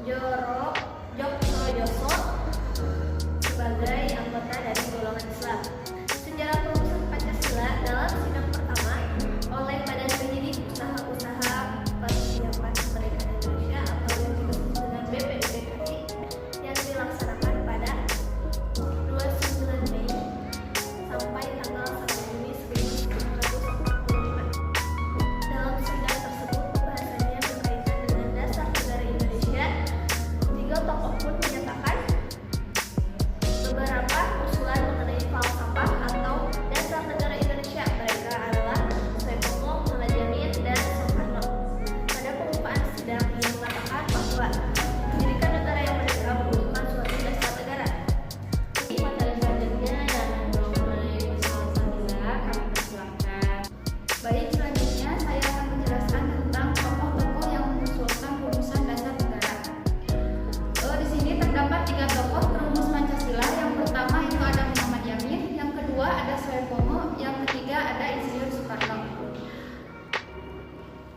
Joko Joso sebagai anggota dari golongan Islam. Sejarah perumusan Pancasila dalam sidang pertama oleh Badan Penyidik Usaha-Usaha Persiapan Kemerdekaan Indonesia atau yang disebut dengan BPUPKI yang dilaksanakan pada 29 Mei sampai tanggal 1 Juni 1945. Dalam sidang tersebut pembahasannya berkaitan dengan dasar negara Indonesia. Tiga tokoh pun menyatakan beberapa usulan mengenai falsafah atau dasar negara Indonesia. Mereka adalah Soekarno, Muhammad Yamin, dan Soekarno. Pada pembukaan sidang ia mengatakan bahwa mendirikan negara yang merdeka merupakan suatu dasar negara. Materi selanjutnya yang mengenai Pancasila kami persilakan. Baik, selanjutnya saya akan menjelaskan tentang tokoh-tokoh yang mengusulkan rumusan dasar negara. Di sini terdapat tiga tokoh perumus Pancasila. Yang pertama itu ada Muhammad Yamin, yang kedua ada Soekarno, yang ketiga ada Insinyur Soekarno.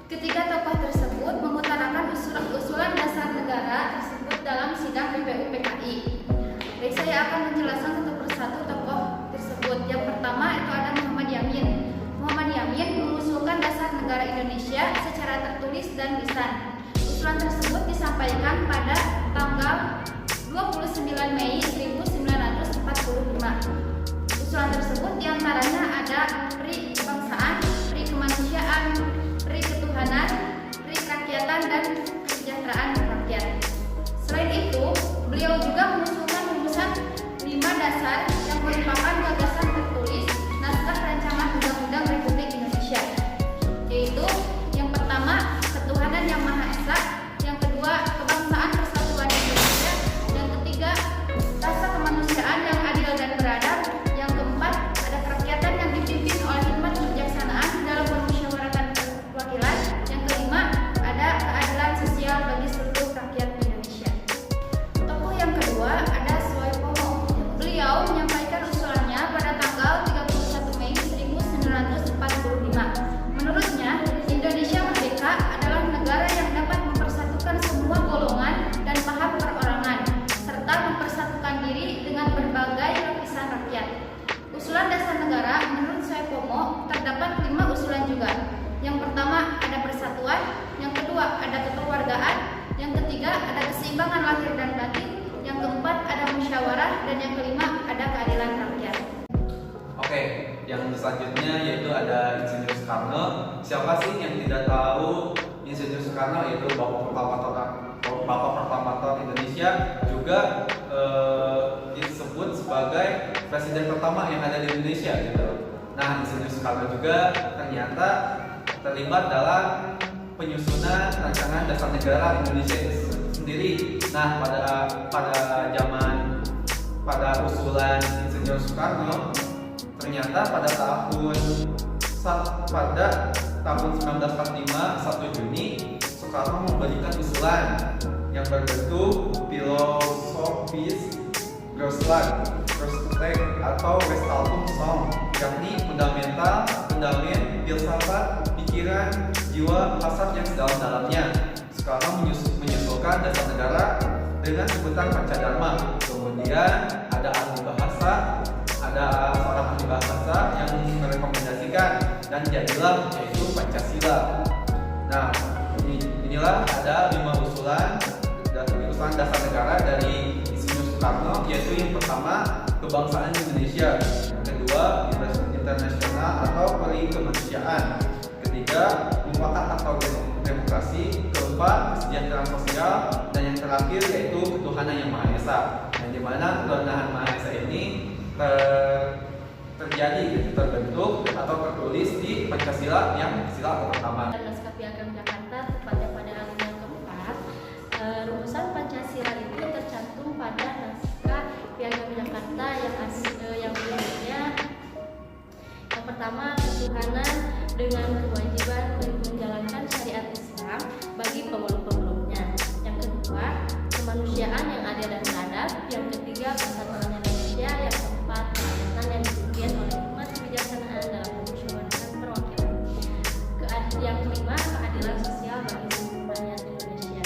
Ketiga tokoh tersebut mengutarakan usulan dasar negara tersebut dalam sidang BPUPKI. Baik, saya akan menjelaskan satu persatu tokoh tersebut. Yang pertama itu ada Muhammad Yamin. Muhammad Yamin mengusulkan dasar negara Indonesia secara tertulis dan lisan. Usulan tersebut disampaikan pada tanggal 29 Mei 1945. Usulan tersebut diantaranya ada pri kebangsaan, pri kemanusiaan, pri ketuhanan, pri kerakyatan, dan kesejahteraan rakyat. Selain itu, beliau juga mengusulkan rumusan 5 dasar yang merupakan gagasan tertulis naskah rancangan Undang-Undang Republik Indonesia, yaitu yang pertama ketuhanan yang Maha Esa, yang kedua kebangsaan persatuan Indonesia, yang ketiga rasa kemanusiaan yang adil dan beradab, yang keempat ada kerakyatan yang dipimpin oleh hikmat kebijaksanaan dalam permusyawaratan perwakilan, yang kelima ada keadilan sosial bagi seluruh rakyat Indonesia. Tokoh yang kedua ada Soekarno. Beliau menyampaikan usulannya pada tanggal 31 Mei 1945. Menurutnya, Indonesia merdeka adalah negara yang dapat mempersatukan semua golongan dan paham perorangan, serta mempersatukan diri dengan berbagai lapisan rakyat. Usulan dasar negara menurut Soekarno terdapat 5 usulan juga. Yang pertama ada persatuan, yang kedua ada kekeluargaan, yang ketiga ada keseimbangan lahir dan batin, yang keempat ada musyawarah, dan yang kelima ada keadilan rakyat. Oke, yang selanjutnya yaitu ada Insinyur Soekarno. Siapa sih yang tidak tahu Insinyur Soekarno? Yaitu Bapak Proklamator Indonesia, juga disebut sebagai presiden pertama yang ada di Indonesia gitu. Nah, Insinyur Soekarno juga ternyata terlibat dalam penyusunan rancangan dasar negara Indonesia itu sendiri. Nah, pada usulan Insinyur Soekarno, ternyata pada tahun 1945 1 Juni Soekarno memberikan usulan yang berbentuk filosofis Grossland atau Westhaltung Song, yakni fundament, filsafat, pikiran, jiwa, hasrat yang sedalam-dalamnya. Soekarno menyusulkan dasar negara dengan sebutan Pancadharma. Kemudian ada ahli bahasa, ada seorang ahli bahasa yang merekomendasikan, dan jadilah yaitu Pancasila. Nah, inilah ada 5 usulan dasar negara dari Insinyur Soekarno, yaitu yang pertama kebangsaan Indonesia, yang kedua internasional atau perikemanusiaan, ketiga mufakat atau demokrasi, keempat kesejahteraan sosial, dan yang terakhir yaitu ketuhanan yang Maha Esa. Yang dimana ketuhanan Maha Esa ini terbentuk atau tertulis di Pancasila yang sila pertama. Naskah Piagam Jakarta tepatnya pada alinea keempat. Rumusan Pancasila itu tercantum pada naskah Piagam Jakarta yang bunyinya yang pertama ketuhanan dengan kewajiban menjalankan syariat Islam bagi pemeluk-pemeluknya. Yang kedua kemanusiaan yang adil dan beradab. Yang ketiga persatuan Indonesia. Yang keempat kerakyatan yang dipimpin oleh hikmat kebijaksanaan dalam permusyawaratan perwakilan. Yang kelima keadilan sosial bagi seluruh rakyat Indonesia.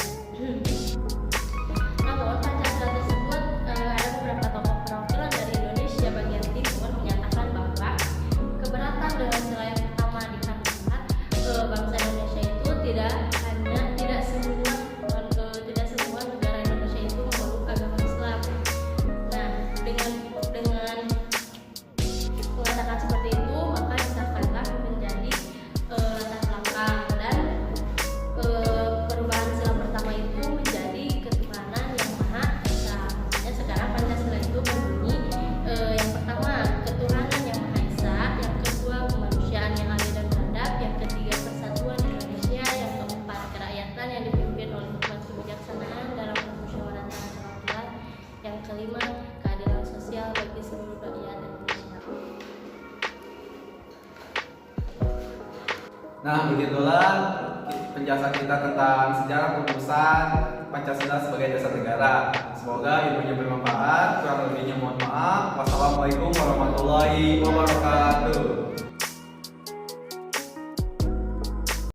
begitulah penjelasan kita tentang sejarah perumusan Pancasila sebagai dasar negara. Semoga ilmunya bermanfaat. Kurang lebihnya mohon maaf. Wassalamualaikum warahmatullahi wabarakatuh.